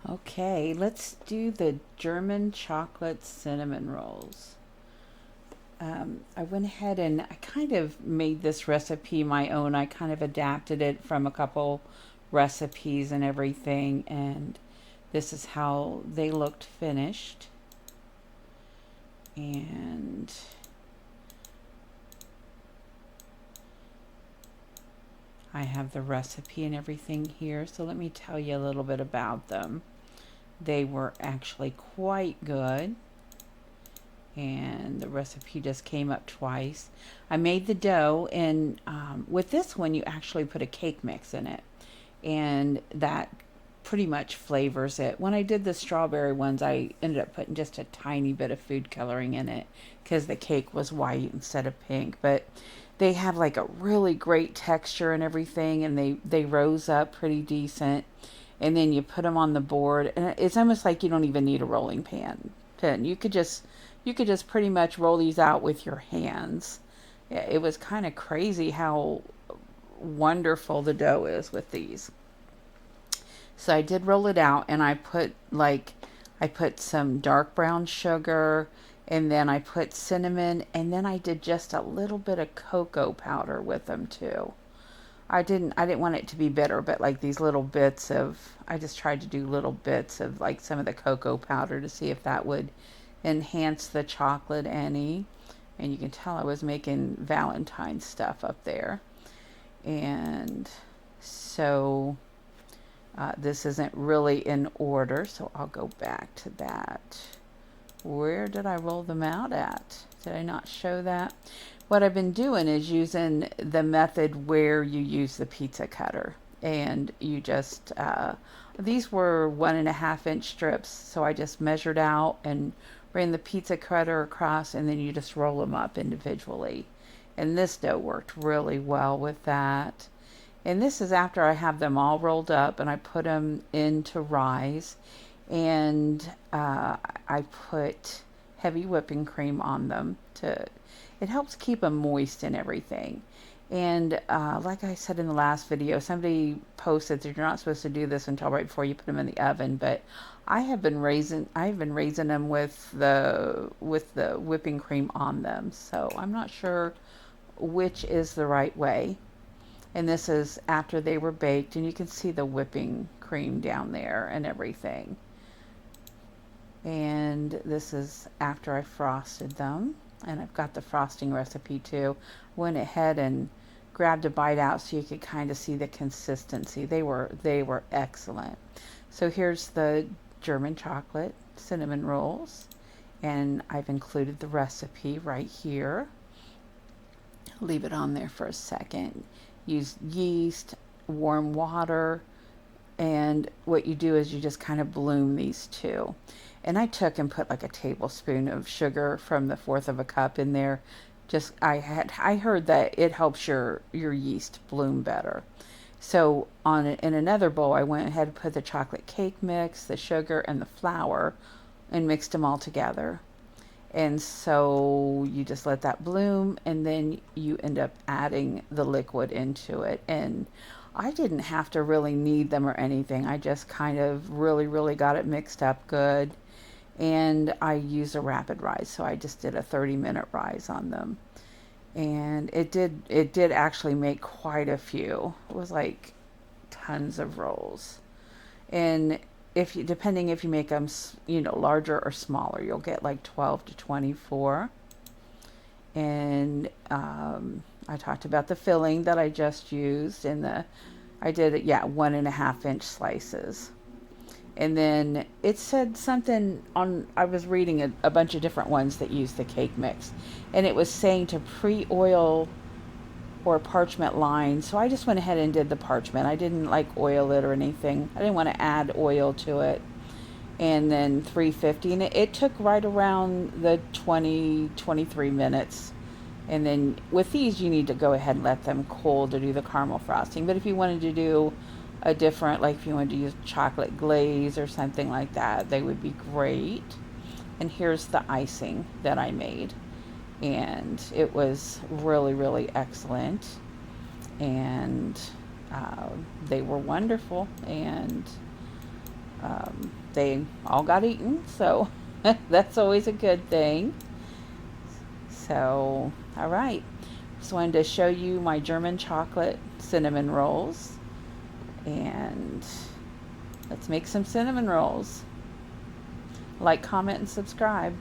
Okay, let's do the German chocolate cinnamon rolls. I went ahead and I kind of made this recipe my own. I kind of adapted it from a couple recipes and everything, and this is how they looked finished. And I have the recipe and everything here, so let me tell you a little bit about them. They were actually quite good, and the recipe just came up twice. I made the dough, and with this one, you actually put a cake mix in it, and that pretty much flavors it. When I did the strawberry ones, I ended up putting just a tiny bit of food coloring in it because the cake was white instead of pink. But they have like a really great texture and everything, and they rose up pretty decent. And then you put them on the board, and it's almost like you don't even need a rolling pin. You could just pretty much roll these out with your hands. Yeah, it was kind of crazy how wonderful the dough is with these. So I did roll it out, and I put some dark brown sugar, and then I put cinnamon, and then I did just a little bit of cocoa powder with them too. I didn't want it to be bitter, but like these little bits of I just tried to do little bits of like some of the cocoa powder to see if that would enhance the chocolate any. And you can tell I was making Valentine stuff up there. And so this isn't really in order, so I'll go back to that. Where did I roll them out at? Did I not show that? What I've been doing is using the method where you use the pizza cutter. And you just, these were 1.5 inch strips, so I just measured out and ran the pizza cutter across, and then you just roll them up individually. And this dough worked really well with that. And this is after I have them all rolled up and I put them into rise. And I put heavy whipping cream on them it helps keep them moist and everything. And like I said in the last video, somebody posted that you're not supposed to do this until right before you put them in the oven, but I've been raising them with the whipping cream on them. So I'm not sure which is the right way. And this is after they were baked, and you can see the whipping cream down there and everything. And this is after I frosted them, and I've got the frosting recipe too. Went ahead and grabbed a bite out so you could kind of see the consistency. They were excellent. So here's the German chocolate cinnamon rolls, and I've included the recipe right here. Leave it on there for a second. Use yeast, warm water, and what you do is you just kind of bloom these two. And I took and put like a tablespoon of sugar from the fourth of a cup in there. Just I heard that it helps your yeast bloom better. So in another bowl, I went ahead and put the chocolate cake mix, the sugar, and the flour, and mixed them all together. And so you just let that bloom, and then you end up adding the liquid into it. And I didn't have to really knead them or anything. I just kind of really, really got it mixed up good. And I used a rapid rise, so I just did a 30-minute rise on them. And it did actually make quite a few. It was like tons of rolls. And depending if you make them, larger or smaller, you'll get like 12 to 24. And I talked about the filling that I just used, and I did it, 1.5 inch slices. And then it said something I was reading a bunch of different ones that use the cake mix, and it was saying to pre-oil or parchment line. So I just went ahead and did the parchment. I didn't like oil it or anything. I didn't want to add oil to it. And then 350, and it took right around the 23 minutes. And then with these, you need to go ahead and let them cool to do the caramel frosting. But if you wanted to do a different, like if you wanted to use chocolate glaze or something like that, they would be great. And here's the icing that I made. And it was really, really excellent. And they were wonderful. And They all got eaten, so that's always a good thing. So, all right. Just wanted to show you my German chocolate cinnamon rolls. And let's make some cinnamon rolls. Like, comment, and subscribe.